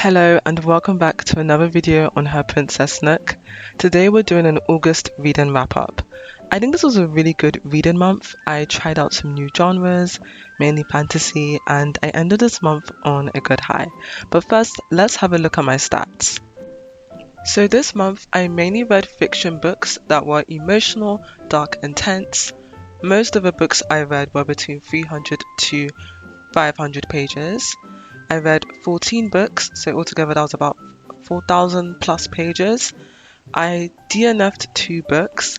Hello and welcome back to another video on Her Princess Nook. Today we're doing an August reading wrap up. I think this was a really good reading month. I tried out some new genres, mainly fantasy, and I ended this month on a good high. But first, let's have a look at my stats. So this month I mainly read fiction books that were emotional, dark and tense. Most of the books I read were between 300 to 500 pages. I read 14 books, so altogether that was about 4,000 plus pages. I DNF'd 2 books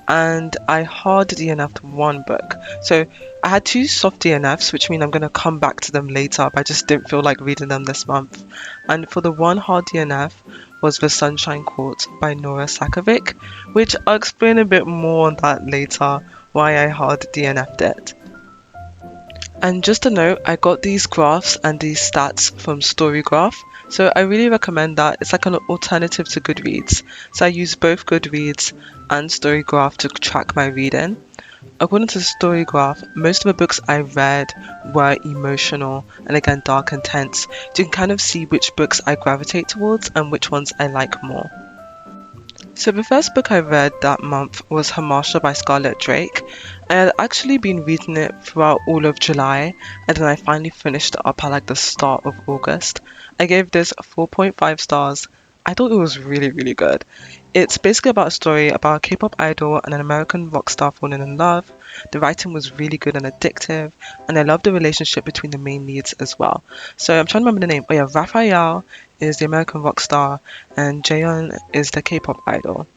and I hard DNF'd 1 book. So I had 2 soft DNFs, which mean I'm going to come back to them later, but I just didn't feel like reading them this month. And for the one hard DNF was The Sunshine Court by Nora Sakovic, which I'll explain a bit more on that later, why I hard DNF'd it. And just a note, I got these graphs and these stats from Storygraph, so I really recommend that. It's like an alternative to Goodreads. So I use both Goodreads and Storygraph to track my reading. According to Storygraph, most of the books I read were emotional and again dark and tense, so you can kind of see which books I gravitate towards and which ones I like more. So the first book I read that month was Hermatia by Scarlett Drake. I had actually been reading it throughout all of July, and then I finally finished it up at like the start of August. I gave this 4.5 stars. I thought it was really good. It's basically about a story about a K-pop idol and an American rock star falling in love. The writing was really good and addictive, and I love the relationship between the main leads as well. So I'm trying to remember the name. Oh yeah, Raphael is the American rock star and Jaehyun is the K-pop idol.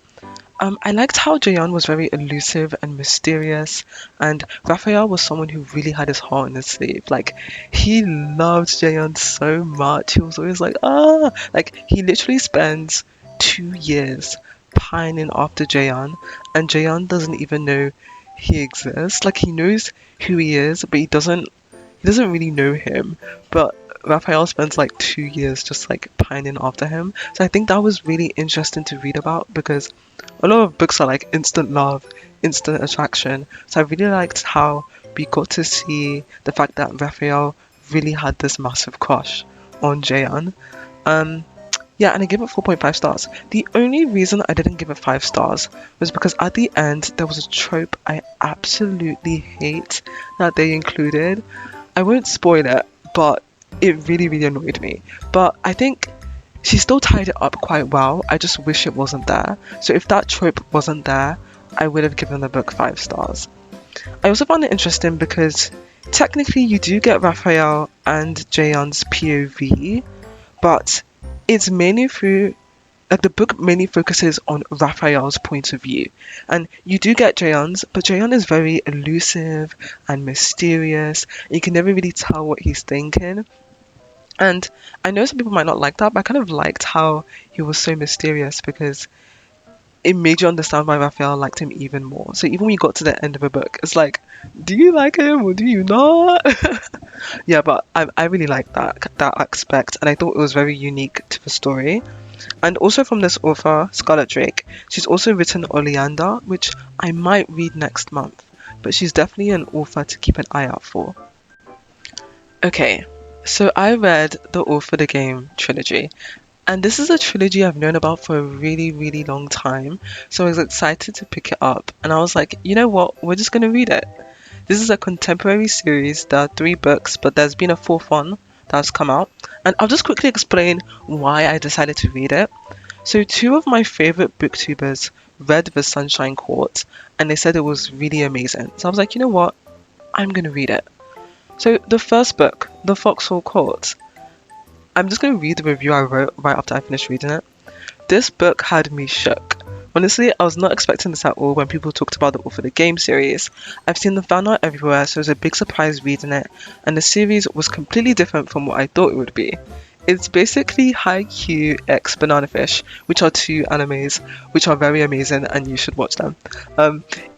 I liked how Jaehyun was very elusive and mysterious, and Raphael was someone who really had his heart in his sleeve. Like, he loved Jaehyun so much. He was always like, like, he literally spends 2 years pining after Jaehyun, and Jaehyun doesn't even know he exists. Like, he knows who he is, but he doesn't really know him. But Raphael spends like 2 years just like pining after him. So I think that was really interesting to read about because a lot of books are like instant love, instant attraction. So I really liked how we got to see the fact that Raphael really had this massive crush on Jaehyun. Yeah, and I gave it 4.5 stars. The only reason I didn't give it 5 stars was because at the end there was a trope I absolutely hate that they included. I won't spoil it, but it really annoyed me. But I think she still tied it up quite well. I just wish it wasn't there. So if that trope wasn't there, I would have given the book 5 stars. I also found it interesting because technically you do get Raphael and Jaehyun's POV, but it's mainly through the book mainly focuses on Raphael's point of view. And you do get Jaehyun's, but Jaehyun is very elusive and mysterious. You can never really tell what he's thinking. And I know some people might not like that, but I kind of liked how he was so mysterious because it made you understand why Raphael liked him even more. So even when you got to the end of a book, it's like, do you like him or do you not? Yeah, but I really liked that aspect, and I thought it was very unique to the story. And also from this author, Scarlett Drake, she's also written Oleander, which I might read next month, but she's definitely an author to keep an eye out for. Okay, so I read the All for the Game trilogy, and this is a trilogy I've known about for a really long time, so I was excited to pick it up, and I was like, you know what, we're just gonna read it. This is a contemporary series. There are 3 books, but there's been a 4th one that's come out, and I'll just quickly explain why I decided to read it. So 2 of my favorite booktubers read The Sunshine Court, and they said it was really amazing. So I was like, you know what, I'm gonna read it. So the first book, The Foxhole Court, I'm just gonna read the review I wrote right after I finished reading it. This book had me shook. Honestly, I was not expecting this at all when people talked about the All for the Game series. I've seen the fan art everywhere, so it was a big surprise reading it, and the series was completely different from what I thought it would be. It's basically Haikyuu x Banana Fish, which are 2 animes which are very amazing and you should watch them.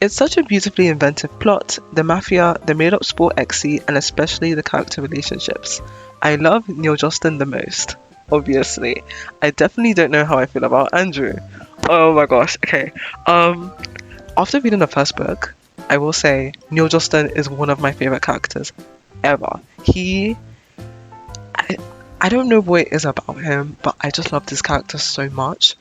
It's such a beautifully inventive plot, the mafia, the made-up sport XC, and especially the character relationships. I love Neil Justin the most, obviously. I definitely don't know how I feel about Andrew. Oh my gosh, okay. After reading the first book, I will say Neil Justin is one of my favorite characters ever. I I don't know what it is about him, but I just love this character so much.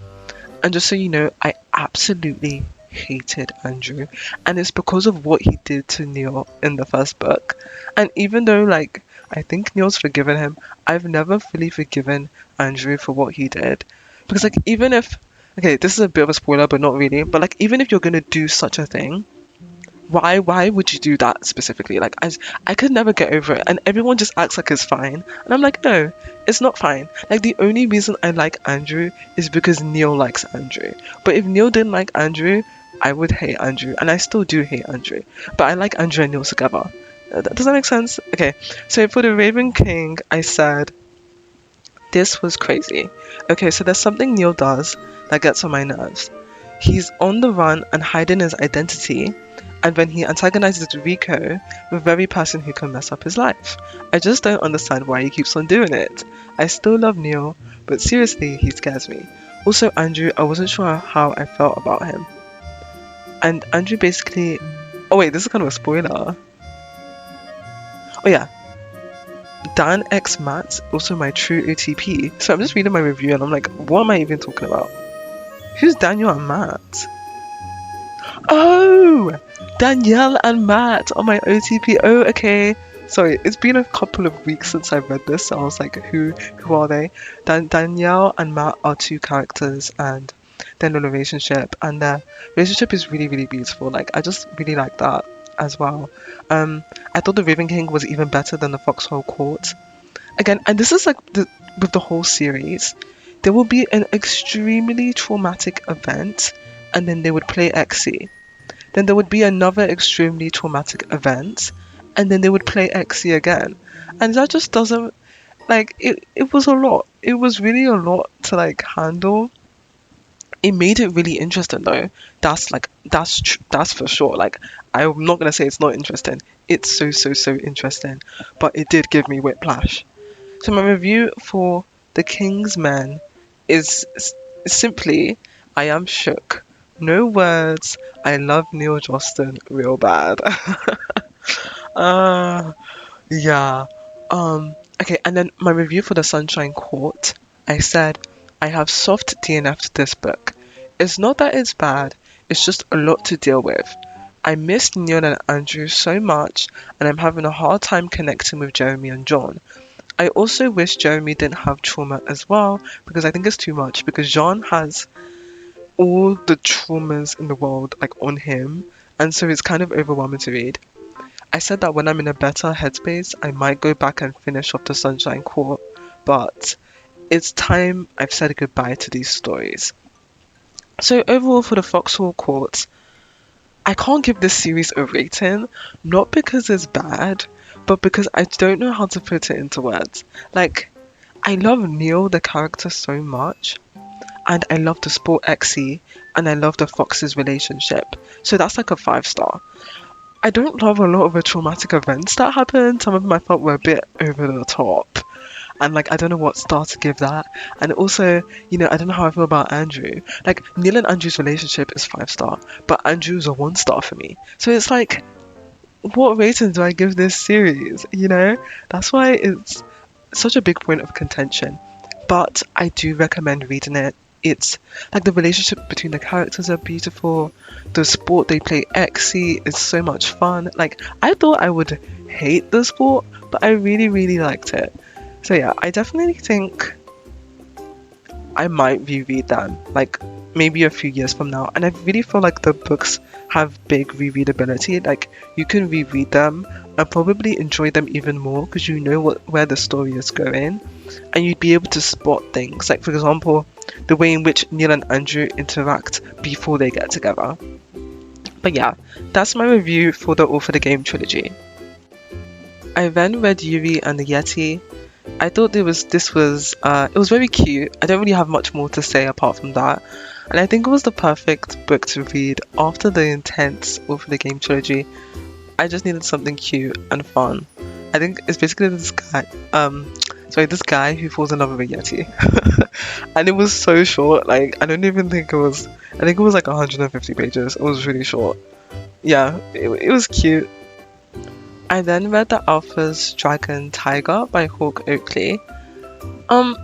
And just so you know, I absolutely hated Andrew. And it's because of what he did to Neil in the first book. And even though, like, I think Neil's forgiven him, I've never fully forgiven Andrew for what he did. Because, like, even if, okay, this is a bit of a spoiler, but not really, but, like, even if you're gonna do such a thing, why would you do that specifically? Like, I could never get over it, and everyone just acts like it's fine, and I'm like, no, it's not fine. Like, the only reason I like Andrew is because Neil likes Andrew. But if Neil didn't like Andrew, I would hate Andrew, and I still do hate Andrew, but I like Andrew and Neil together. Does that make sense? Okay, so for the Raven King, I said this was crazy. Okay, so there's something Neil does that gets on my nerves. He's on the run and hiding his identity, and when he antagonizes Rico, the very person who can mess up his life. I just don't understand why he keeps on doing it. I still love Neil, but seriously, he scares me. Also, Andrew, I wasn't sure how I felt about him. And Andrew basically. Oh, wait, this is kind of a spoiler. Oh, yeah. Dan X Matt, also my true OTP. So I'm just reading my review and I'm like, what am I even talking about? Who's Daniel and Matt? Oh! Danielle and Matt on my OTP. Oh, okay. Sorry, it's been a couple of weeks since I've read this, so I was like, who are they? Danielle and Matt are two characters and they're in a relationship, and their relationship is really, really beautiful. Like, I just really like that as well. I thought the Raven King was even better than the Foxhole Court. Again, and this is like with the whole series, there will be an extremely traumatic event, and then they would play Xe. Then there would be another extremely traumatic event, and then they would play Xe again. And that just doesn't, like, it was a lot. It was really a lot to, like, handle. It made it really interesting though. That's for sure. Like, I'm not gonna say it's not interesting. It's so interesting. But it did give me whiplash. So my review for The King's Men is simply, I am shook. No words. I love Neil Jostin real bad. uh, yeah. Okay, and then my review for The Sunshine Court, I said, I have soft DNF'd this book. It's not that it's bad, it's just a lot to deal with. I missed Neil and Andrew so much, and I'm having a hard time connecting with Jeremy and John. I also wish Jeremy didn't have trauma as well, because I think it's too much, because John has all the traumas in the world, like, on him, and so it's kind of overwhelming to read. I said that when I'm in a better headspace, I might go back and finish off The Sunshine Court, but it's time I've said goodbye to these stories. So overall for the Foxhole Court, I can't give this series a rating, not because it's bad, but because I don't know how to put it into words. Like, I love Neil, the character, so much, and I love the sport Xe, and I love the Fox's relationship. So that's like a 5-star. I don't love a lot of the traumatic events that happened. Some of them I felt were a bit over the top. And, like, I don't know what star to give that. And also, I don't know how I feel about Andrew. Like, Neil and Andrew's relationship is 5-star, but Andrew's a 1-star for me. So it's like, what rating do I give this series? That's why it's such a big point of contention. But I do recommend reading it. It's like the relationship between the characters are beautiful. The sport they play Xe is so much fun. Like, I thought I would hate the sport, but I really, really liked it. So yeah, I definitely think I might reread them, like, maybe a few years from now. And I really feel like the books have big rereadability. Like, you can reread them and probably enjoy them even more because you know where the story is going, and you'd be able to spot things. Like, for example, the way in which Neil and Andrew interact before they get together. But yeah, that's my review for the All for the Game trilogy. I then read Yuri and the Yeti. I thought it was very cute. I don't really have much more to say apart from that. And I think it was the perfect book to read after the intense All for the Game trilogy. I just needed something cute and fun. I think it's basically this guy who falls in love with a Yeti. And it was so short, like, I think it was like 150 pages. It was really short. Yeah, it was cute. I then read The Alpha's Dragon Tiger by Hawk Oakley.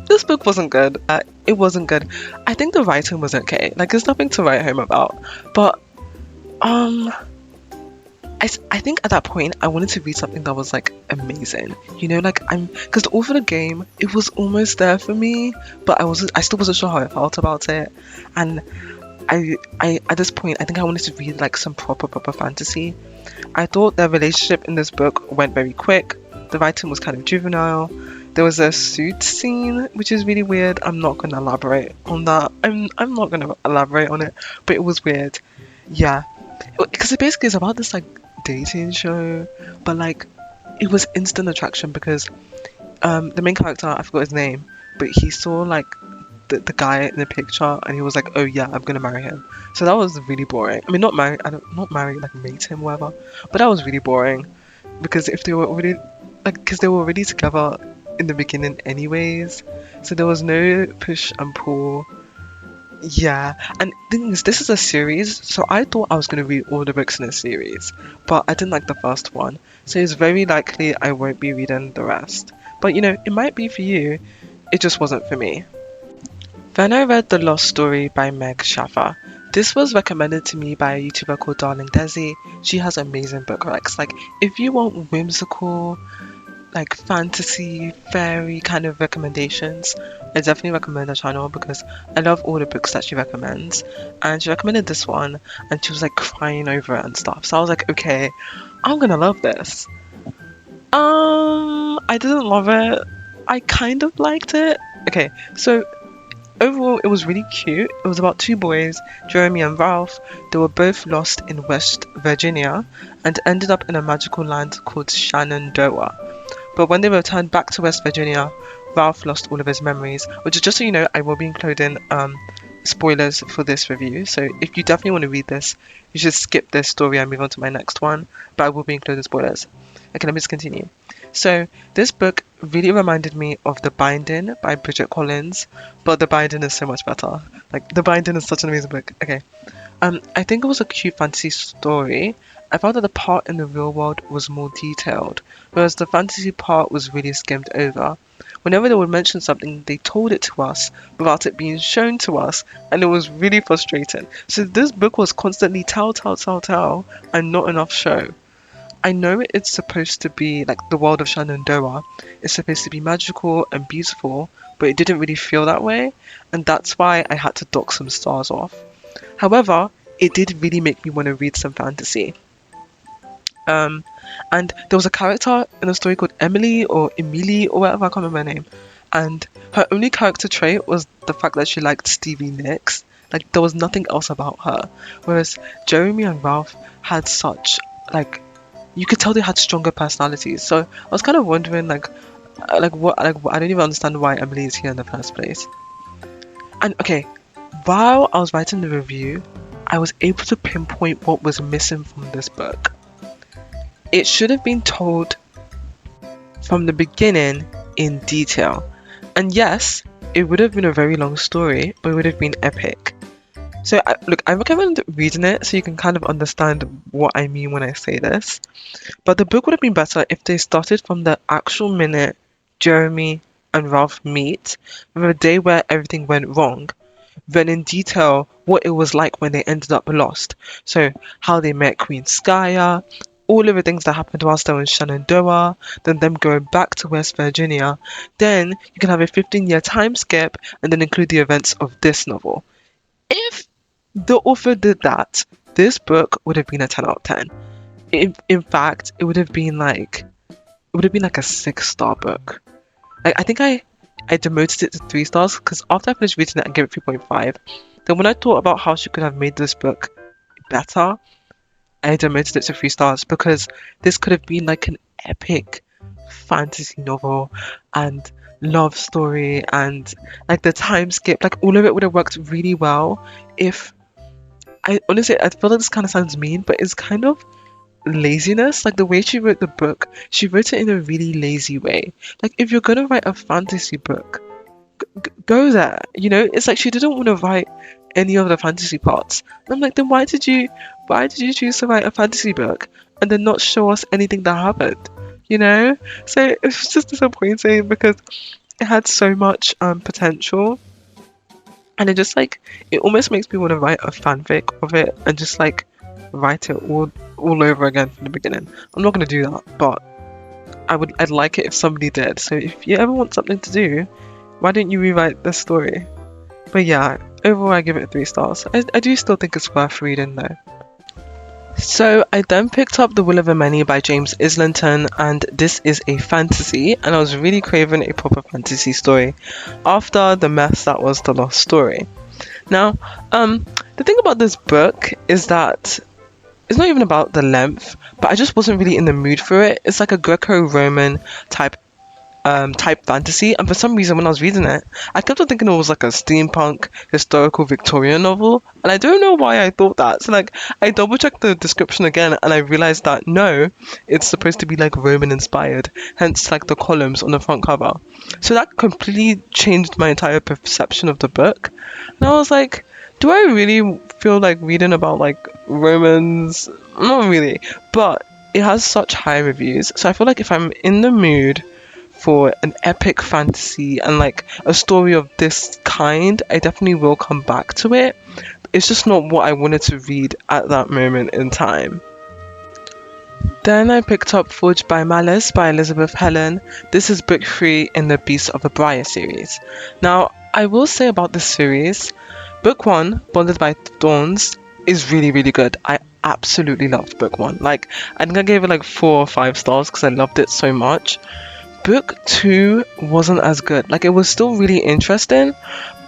This book wasn't good. It wasn't good. I think the writing was okay. Like, there's nothing to write home about. But um, I think at that point I wanted to read something that was like amazing. Like because the author of the game, it was almost there for me, but I still wasn't sure how I felt about it. And I at this point I think I wanted to read like some proper fantasy. I thought their relationship in this book went very quick. The writing was kind of juvenile. There was a suit scene, which is really weird. I'm not going to elaborate on that. I'm not going to elaborate on it, but it was weird. Yeah, because it basically is about this like dating show, but like it was instant attraction because the main character, I forgot his name, but he saw like the guy in the picture and he was like, oh yeah, I'm gonna marry him. So that was really boring. I mean, not marry, not marry, like mate him, whatever. But that was really boring because if they were already because they were already together in the beginning anyways, so there was no push and pull. Yeah, and the thing is, this is a series, so I thought I was going to read all the books in a series, but I didn't like the first one, so it's very likely I won't be reading the rest. But it might be for you, it just wasn't for me. Then I read The Lost Story by Meg Shaffer. This was recommended to me by a YouTuber called Darling Desi. She has amazing book recs. Like, if you want whimsical, like fantasy, fairy kind of recommendations, I definitely recommend her channel because I love all the books that she recommends. And she recommended this one and she was like crying over it and stuff. So I was like, okay, I'm gonna love this. I didn't love it. I kind of liked it. Okay, so overall, it was really cute. It was about two boys, Jeremy and Ralph. They were both lost in West Virginia and ended up in a magical land called Shenandoah. But when they returned back to West Virginia, Ralph lost all of his memories, which is just so you know, I will be including spoilers for this review. So if you definitely want to read this, you should skip this story and move on to my next one, but I will be including spoilers. Okay, let me just continue. So this book really reminded me of The Binding by Bridget Collins, but The Binding is so much better. Like, The Binding is such an amazing book. Okay. I think it was a cute fantasy story. I found that the part in the real world was more detailed, whereas the fantasy part was really skimmed over. Whenever they would mention something, they told it to us without it being shown to us, and it was really frustrating. So this book was constantly tell, and not enough show. I know it's supposed to be like the world of Shenandoah. It's supposed to be magical and beautiful, but it didn't really feel that way, and that's why I had to dock some stars off. However, it did really make me want to read some fantasy. Um, and there was a character in a story called Emily or Emily or whatever, I can't remember her name. And her only character trait was the fact that she liked Stevie Nicks. Like, there was nothing else about her. Whereas Jeremy and Ralph had such, like, you could tell they had stronger personalities. So I was kind of wondering, I don't even understand why Emily is here in the first place. And okay, while I was writing the review, I was able to pinpoint what was missing from this book. It should have been told from the beginning in detail. And yes, it would have been a very long story, but it would have been epic. So, I recommend reading it so you can kind of understand what I mean when I say this. But the book would have been better if they started from the actual minute Jeremy and Ralph meet, with a day where everything went wrong, then in detail what it was like when they ended up lost. So, how they met Queen Skya, all of the things that happened whilst they were in Shenandoah, then them going back to West Virginia. Then you can have a 15-year time skip and then include the events of this novel. If the author did that, this book would have been a 10 out of 10. In fact, it would have been like a 6-star book. I think I demoted it to 3 stars because after I finished reading it, I gave it 3.5. Then when I thought about how she could have made this book better, I demoted it to 3 stars because this could have been like an epic fantasy novel and love story and like the time skip, like all of it would have worked really well if I honestly, I feel like this kind of sounds mean, but it's kind of laziness. Like the way she wrote the book, she wrote it in a really lazy way. Like if you're gonna write a fantasy book, go there. It's like she didn't want to write any of the fantasy parts. And I'm like, then why did you choose to write a fantasy book and then not show us anything that happened? So it was just disappointing because It had so much potential, and it just like it almost makes me want to write a fanfic of it and just like write it all over again from the beginning. I'm not gonna do that, but I'd like it if somebody did. So if you ever want something to do, why don't you rewrite the story? But yeah, overall I give it 3 stars. I do still think it's worth reading though. So I then picked up The Will of a Many by James Islington, and this is a fantasy, and I was really craving a proper fantasy story after the mess that was The Lost Story. Now, the thing about this book is that it's not even about the length, but I just wasn't really in the mood for it. It's like a Greco-Roman type fantasy, and for some reason when I was reading it, I kept on thinking it was like a steampunk historical Victorian novel, and I don't know why I thought that. So like I double checked the description again, and I realized that no, it's supposed to be like Roman inspired, hence like the columns on the front cover. So that completely changed my entire perception of the book, and I was like, do I really feel like reading about like Romans? Not really, but it has such high reviews, so I feel like if I'm in the mood for an epic fantasy and like a story of this kind, I definitely will come back to it. It's just not what I wanted to read at that moment in time. Then I picked up Forged by Malice by Elizabeth Helen. This is book 3 in the Beast of the Briar series. Now, I will say about this series, book 1, Bonded by Thorns, is really, really good. I absolutely loved book 1. Like, I think I gave it like 4 or 5 stars because I loved it so much. Book 2 wasn't as good. Like, it was still really interesting,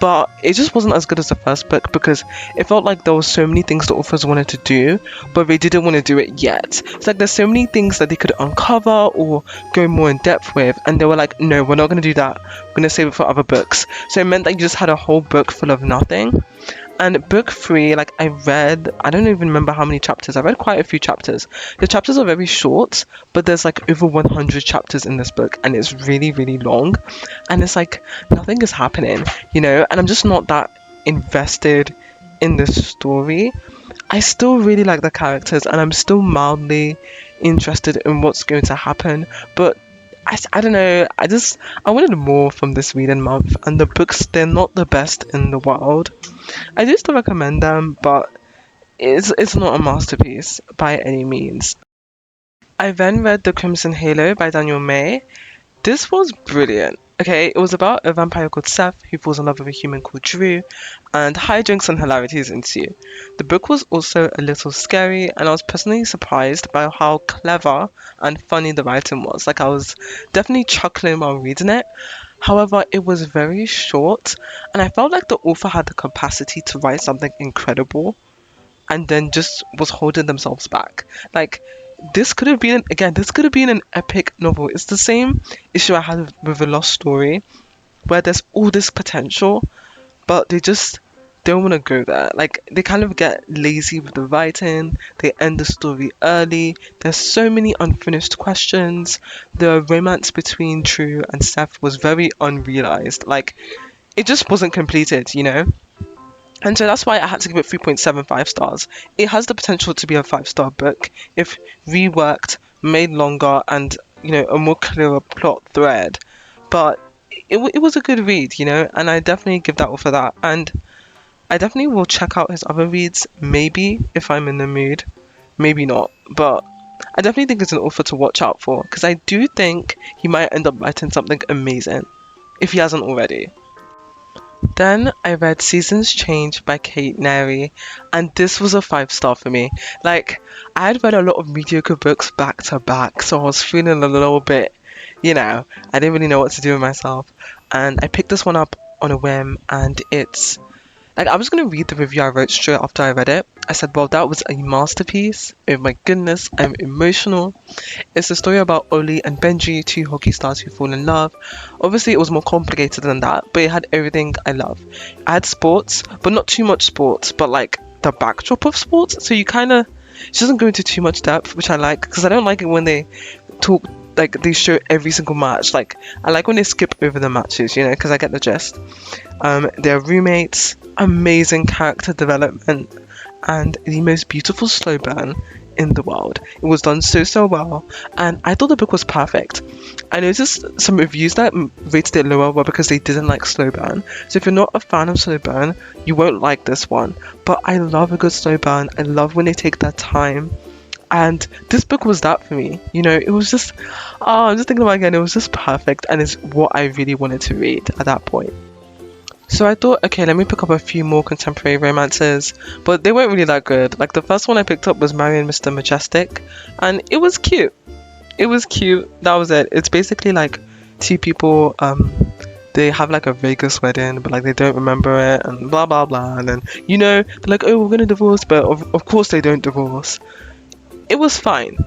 but it just wasn't as good as the first book because it felt like there was so many things the authors wanted to do, but they didn't want to do it yet. It's like there's so many things that they could uncover or go more in depth with, and they were like, no, we're not going to do that. We're going to save it for other books. So it meant that you just had a whole book full of nothing. And book 3, like I don't even remember how many chapters. I read quite a few chapters. The chapters are very short, but there's like over 100 chapters in this book, and it's really, really long. And it's like nothing is happening, you know, and I'm just not that invested in this story. I still really like the characters, and I'm still mildly interested in what's going to happen, but I don't know, I wanted more from this reading month, and the books, they're not the best in the world. I do still recommend them, but it's not a masterpiece by any means. I then read The Crimson Halo by Daniel May. This was brilliant. Okay, it was about a vampire called Seth who falls in love with a human called Drew, and hijinks and hilarities ensue. The book was also a little scary, and I was personally surprised by how clever and funny the writing was. Like, I was definitely chuckling while reading it. However, it was very short, and I felt like the author had the capacity to write something incredible and then just was holding themselves back. Like, this could have been an epic novel. It's the same issue I had with The Lost Story, where there's all this potential, but they just don't want to go there. Like, they kind of get lazy with the writing, they end the story early, there's so many unfinished questions. The romance between Drew and Seth was very unrealized. Like, it just wasn't completed, you know? And so that's why I had to give it 3.75 stars. It has the potential to be a 5-star book if reworked, made longer, and, you know, a more clearer plot thread. But it was a good read, you know, and I definitely give that for that. And I definitely will check out his other reads, maybe, if I'm in the mood. Maybe not, but I definitely think it's an author to watch out for, because I do think he might end up writing something amazing, if he hasn't already. Then I read Seasons Change by Kate Neri, and this was a 5-star for me. Like, I had read a lot of mediocre books back to back, so I was feeling a little bit, you know, I didn't really know what to do with myself. And I picked this one up on a whim, and it's like, I was going to read the review I wrote straight after I read it. I said, well, that was a masterpiece. Oh my goodness, I'm emotional. It's a story about Oli and Benji, 2 hockey stars who fall in love. Obviously, it was more complicated than that, but it had everything I love. I had sports, but not too much sports, but like the backdrop of sports. So she doesn't go into too much depth, which I like, because I don't like it when they talk, like they show every single match. Like, I like when they skip over the matches, you know, because I get the gist. They're roommates, amazing character development, and the most beautiful slow burn in the world. It was done so well, and I thought the book was perfect. I noticed some reviews that rated it lower were because they didn't like slow burn. So if you're not a fan of slow burn, you won't like this one. But I love a good slow burn. I love when they take their time. And this book was that for me. It was just, I'm just thinking about it again, it was just perfect, and it's what I really wanted to read at that point. So I thought, okay, let me pick up a few more contemporary romances, but they weren't really that good. Like the first one I picked up was Mary and Mr. Majestic, and it was cute. It was cute. That was it. It's basically like two people, they have like a Vegas wedding, but like they don't remember it, and blah blah blah, and then they're like, oh, we're gonna divorce, but of course they don't divorce. It was fine.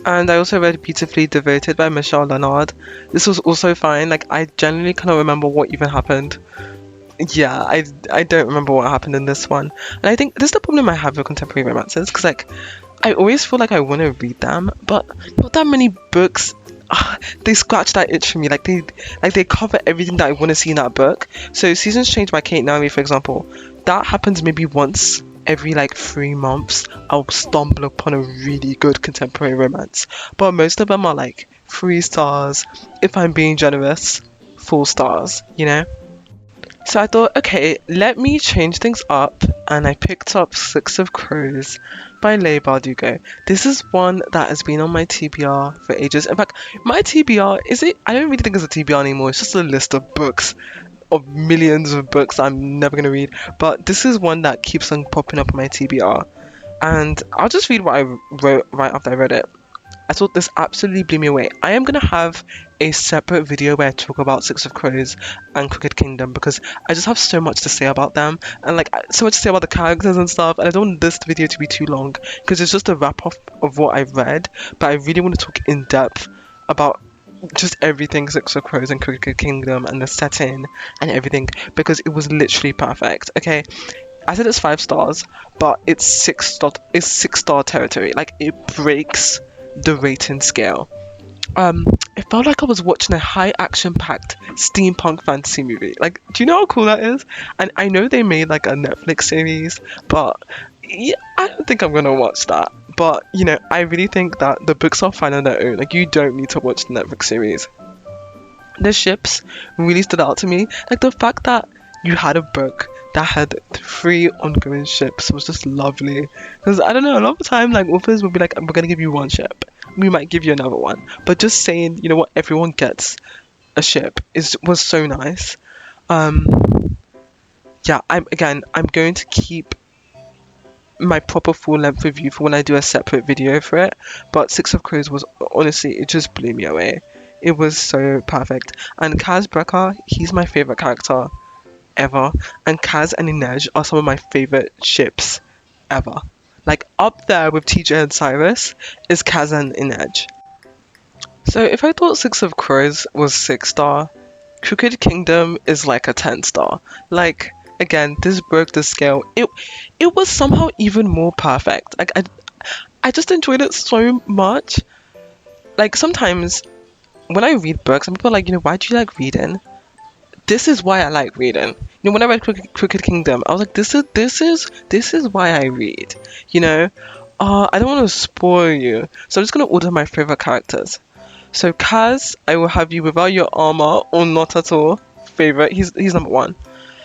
And I also read Beautifully Devoted by Michelle Leonard. This was also fine. Like I genuinely cannot remember what even happened. Yeah, I don't remember what happened in this one. And I think this is the problem I have with contemporary romances, because like I always feel like I want to read them, but not that many books. They scratch that itch for me. Like they cover everything that I want to see in that book. So Seasons Change by Kate Nari, for example, that happens maybe once every like 3 months. I'll stumble upon a really good contemporary romance, but most of them are like 3 stars. If I'm being generous, 4 stars. So I thought, okay, let me change things up, and I picked up Six of Crows by Leigh Bardugo. This is one that has been on my TBR for ages. In fact, my TBR, I don't really think it's a TBR anymore. It's just a list of books, of millions of books I'm never going to read. But this is one that keeps on popping up on my TBR. And I'll just read what I wrote right after I read it. I thought this absolutely blew me away. I am going to have a separate video where I talk about Six of Crows and Crooked Kingdom, because I just have so much to say about them, and like so much to say about the characters and stuff, and I don't want this video to be too long because it's just a wrap up of what I've read, but I really want to talk in depth about just everything Six of Crows and Crooked Kingdom and the setting and everything, because it was literally perfect. Okay, I said it's 5 stars, but it's 6 star territory. Like it breaks the rating scale. It felt like I was watching a high action packed steampunk fantasy movie. Like, do you know how cool that is? And I know they made like a Netflix series, but yeah, I don't think I'm gonna watch that. But I really think that the books are fine on their own. Like, you don't need to watch the Netflix series. The ships really stood out to me. Like the fact that you had a book that had 3 ongoing ships was just lovely. Because I don't know, a lot of the time like authors will be like, we're gonna give you one ship, we might give you another one, but just saying, you know what, everyone gets a ship was so nice. Yeah, I'm going to keep my proper full length review for when I do a separate video for it. But Six of Crows was honestly, it just blew me away. It was so perfect. And Kaz Brekker, he's my favorite character ever. And Kaz and Inej are some of my favorite ships ever. Like up there with TJ and Cyrus is Kaz and Inej. So if I thought Six of Crows was 6 star, Crooked Kingdom is like a 10 star. Like again, this broke the scale. It was somehow even more perfect. Like I just enjoyed it so much. Like sometimes when I read books, and people are like, why do you like reading? This is why I like reading. When I read Crooked Kingdom, I was like, this is why I read. I don't want to spoil you, so I'm just gonna order my favorite characters. So Kaz, I will have you without your armor or not at all. Favorite, he's number 1.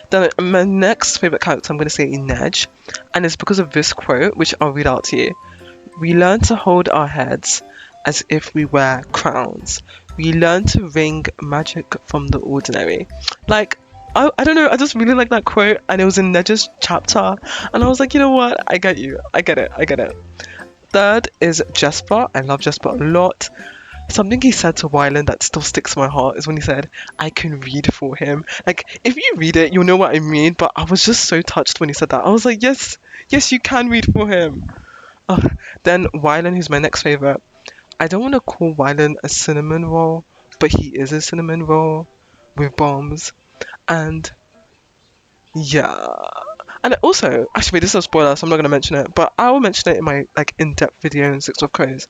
Then my next favorite character, I'm gonna say Inej, and it's because of this quote, which I'll read out to you. We learn to hold our heads as if we wear crowns. We learn to wring magic from the ordinary. Like, I don't know, I just really like that quote, and it was in Nej's chapter, and I was like, you know what, I get you, I get it. Third is Jesper. I love Jesper a lot. Something he said to Wyland that still sticks to my heart is when he said, I can read for him. Like, if you read it, you'll know what I mean, but I was just so touched when he said that. I was like, yes, you can read for him. Then Wyland, who's my next favorite. I don't want to call Wyland a cinnamon roll, but he is a cinnamon roll with bombs. And yeah. And also, actually, this is a spoiler, so I'm not going to mention it, but I will mention it in my like in-depth video in Six of Crows.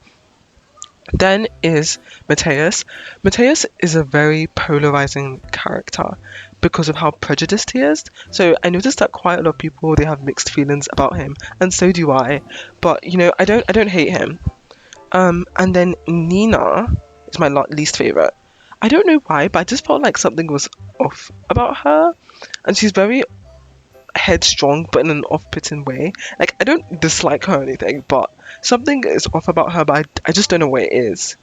Then is Mateus. Mateus is a very polarizing character because of how prejudiced he is. So I noticed that quite a lot of people, they have mixed feelings about him, and so do I. But I don't hate him. And then Nina is my least favorite. I don't know why, but I just felt like something was off about her, and she's very headstrong, but in an off-putting way. Like, I don't dislike her or anything, but something is off about her, but I just don't know what it is.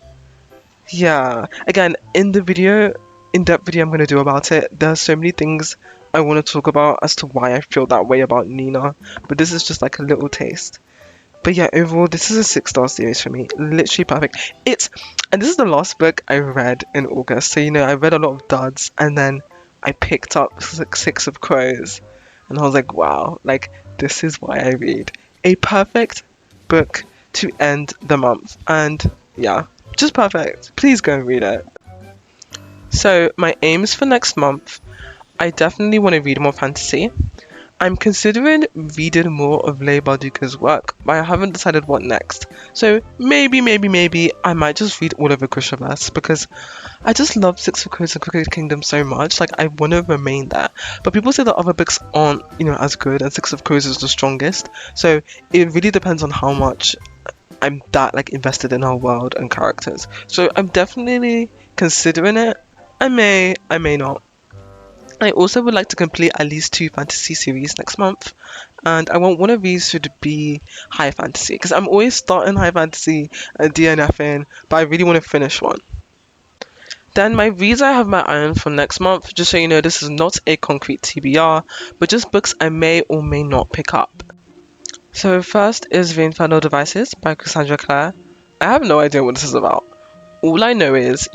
Yeah, again, in the in-depth video I'm gonna do about it, there are so many things I want to talk about as to why I feel that way about Nina, but this is just like a little taste. But yeah, overall, this is a 6-star series for me. Literally perfect. And this is the last book I read in August. So, I read a lot of duds, and then I picked up Six of Crows. And I was like, wow, like, this is why I read. A perfect book to end the month. And yeah, just perfect. Please go and read it. So, my aims for next month, I definitely want to read more fantasy. I'm considering reading more of Leigh Bardugo's work, but I haven't decided what next. So maybe I might just read all of Akrishnaverse because I just love Six of Crows and Crooked Kingdom so much. Like, I want to remain there. But people say that other books aren't, as good, and Six of Crows is the strongest. So it really depends on how much I'm that like invested in her world and characters. So I'm definitely considering it. I may not. I also would like to complete at least 2 fantasy series next month, and I want one of these should be high fantasy because I'm always starting high fantasy and DNFing, but I really want to finish one. Then my reads I have my eye on for next month, just so you know, this is not a concrete TBR, but just books I may or may not pick up. So first is The Infernal Devices by Cassandra Clare. I have no idea what this is about. All I know is,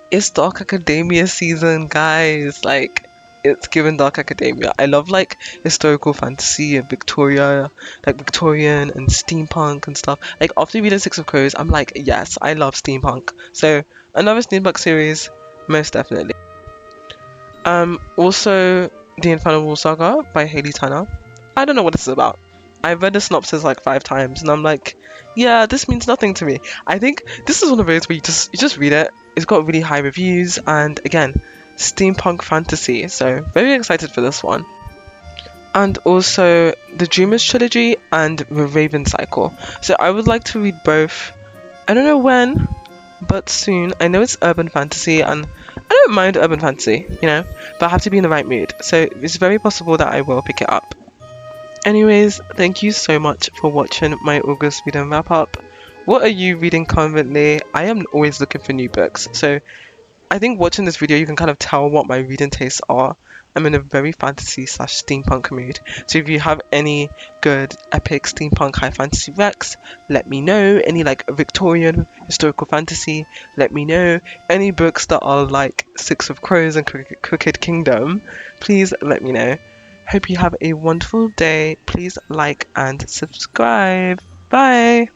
it's Dark Academia season, guys. Like, it's given Dark Academia. I love like historical fantasy and Victorian and steampunk and stuff. Like, after reading Six of Crows, I'm like, yes, I love steampunk. So another steampunk series, most definitely. Also The Infernal Wall Saga by Haley Tanner. I don't know what this is about. I've read the synopsis like 5 times, and I'm like, yeah, this means nothing to me. I think this is one of those where you just read it. It's got really high reviews, and again, steampunk fantasy. So very excited for this one. And also the Dreamers trilogy and the Raven Cycle. So I would like to read both. I don't know when, but soon. I know it's urban fantasy, and I don't mind urban fantasy, but I have to be in the right mood. So it's very possible that I will pick it up. Anyways, thank you so much for watching my August reading wrap up. What are you reading currently? I am always looking for new books, so I think watching this video you can kind of tell what my reading tastes are. I'm in a very fantasy / steampunk mood, so if you have any good epic steampunk high fantasy recs, let me know. Any like Victorian historical fantasy, let me know. Any books that are like Six of Crows and Crooked Kingdom, please let me know. Hope you have a wonderful day. Please like and subscribe. Bye.